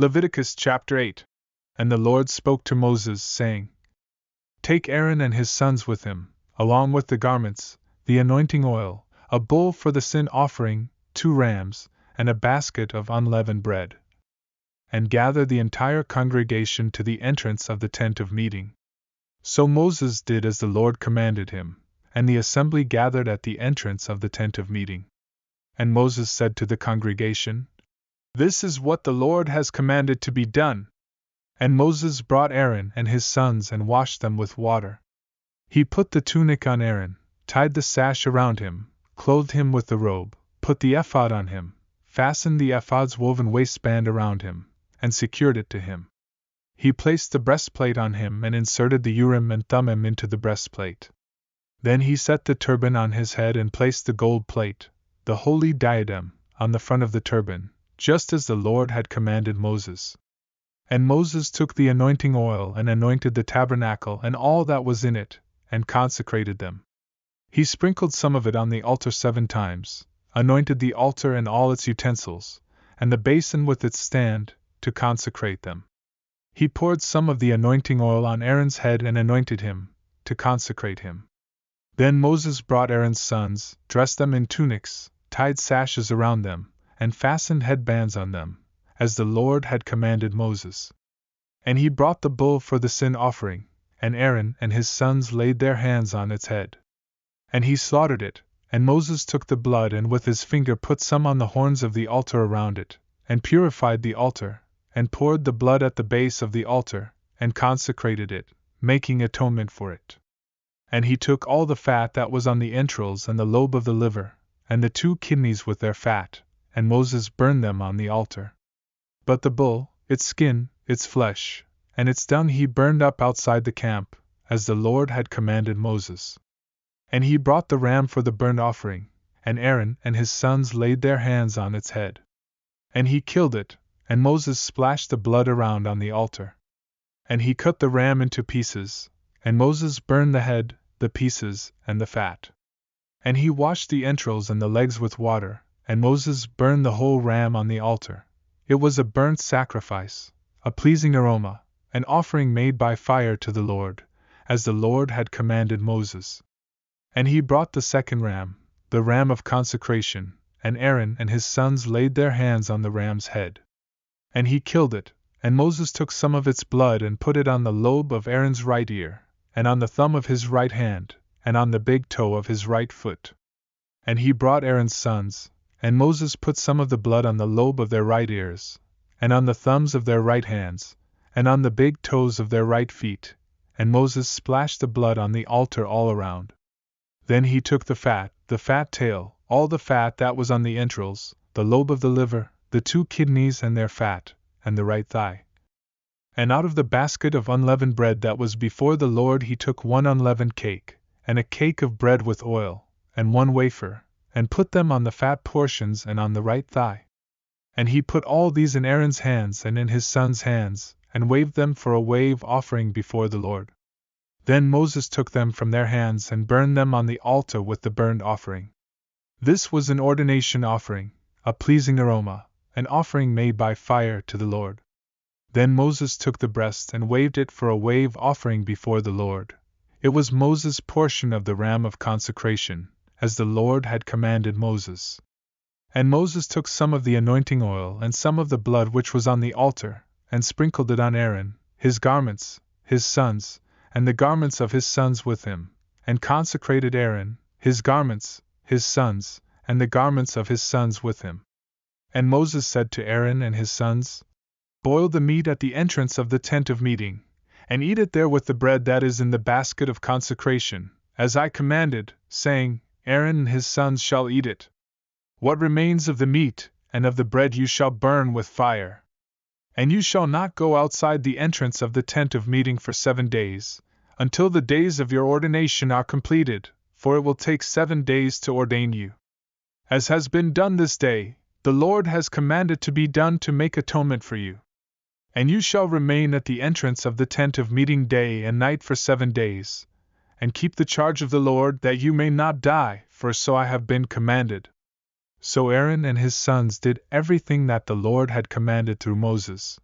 Leviticus Chapter 8. And the Lord spoke to Moses, saying, Take Aaron and his sons with him, along with the garments, the anointing oil, a bull for the sin offering, 2 rams, and a basket of unleavened bread. And gather the entire congregation to the entrance of the tent of meeting. So Moses did as the Lord commanded him, and the assembly gathered at the entrance of the tent of meeting. And Moses said to the congregation, This is what the Lord has commanded to be done. And Moses brought Aaron and his sons and washed them with water. He put the tunic on Aaron, tied the sash around him, clothed him with the robe, put the ephod on him, fastened the ephod's woven waistband around him, and secured it to him. He placed the breastplate on him and inserted the Urim and Thummim into the breastplate. Then he set the turban on his head and placed the gold plate, the holy diadem, on the front of the turban, just as the Lord had commanded Moses. And Moses took the anointing oil and anointed the tabernacle and all that was in it, and consecrated them. He sprinkled some of it on the altar 7 times, anointed the altar and all its utensils, and the basin with its stand, to consecrate them. He poured some of the anointing oil on Aaron's head and anointed him, to consecrate him. Then Moses brought Aaron's sons, dressed them in tunics, tied sashes around them, and fastened headbands on them, as the Lord had commanded Moses. And he brought the bull for the sin offering, and Aaron and his sons laid their hands on its head. And he slaughtered it, and Moses took the blood and with his finger put some on the horns of the altar around it, and purified the altar, and poured the blood at the base of the altar, and consecrated it, making atonement for it. And he took all the fat that was on the entrails and the lobe of the liver, and the 2 kidneys with their fat, and Moses burned them on the altar. But the bull, its skin, its flesh, and its dung he burned up outside the camp, as the Lord had commanded Moses. And he brought the ram for the burnt offering, and Aaron and his sons laid their hands on its head. And he killed it, and Moses splashed the blood around on the altar. And he cut the ram into pieces, and Moses burned the head, the pieces, and the fat. And he washed the entrails and the legs with water, and Moses burned the whole ram on the altar. It was a burnt sacrifice, a pleasing aroma, an offering made by fire to the Lord, as the Lord had commanded Moses. And he brought the second ram, the ram of consecration, and Aaron and his sons laid their hands on the ram's head. And he killed it, and Moses took some of its blood and put it on the lobe of Aaron's right ear, and on the thumb of his right hand, and on the big toe of his right foot. And he brought Aaron's sons, and Moses put some of the blood on the lobe of their right ears, and on the thumbs of their right hands, and on the big toes of their right feet, and Moses splashed the blood on the altar all around. Then he took the fat tail, all the fat that was on the entrails, the lobe of the liver, the 2 kidneys and their fat, and the right thigh. And out of the basket of unleavened bread that was before the Lord he took 1 unleavened cake, and a cake of bread with oil, and 1 wafer, and put them on the fat portions and on the right thigh. And he put all these in Aaron's hands and in his sons' hands, and waved them for a wave offering before the Lord. Then Moses took them from their hands and burned them on the altar with the burnt offering. This was an ordination offering, a pleasing aroma, an offering made by fire to the Lord. Then Moses took the breast and waved it for a wave offering before the Lord. It was Moses' portion of the ram of consecration, as the Lord had commanded Moses. And Moses took some of the anointing oil and some of the blood which was on the altar, and sprinkled it on Aaron, his garments, his sons, and the garments of his sons with him, and consecrated Aaron, his garments, his sons, and the garments of his sons with him. And Moses said to Aaron and his sons, Boil the meat at the entrance of the tent of meeting, and eat it there with the bread that is in the basket of consecration, as I commanded, saying, Aaron and his sons shall eat it. What remains of the meat and of the bread you shall burn with fire. And you shall not go outside the entrance of the tent of meeting for 7 days, until the days of your ordination are completed, for it will take 7 days to ordain you. As has been done this day, the Lord has commanded to be done to make atonement for you. And you shall remain at the entrance of the tent of meeting day and night for 7 days, and keep the charge of the Lord that you may not die, for so I have been commanded. So Aaron and his sons did everything that the Lord had commanded through Moses.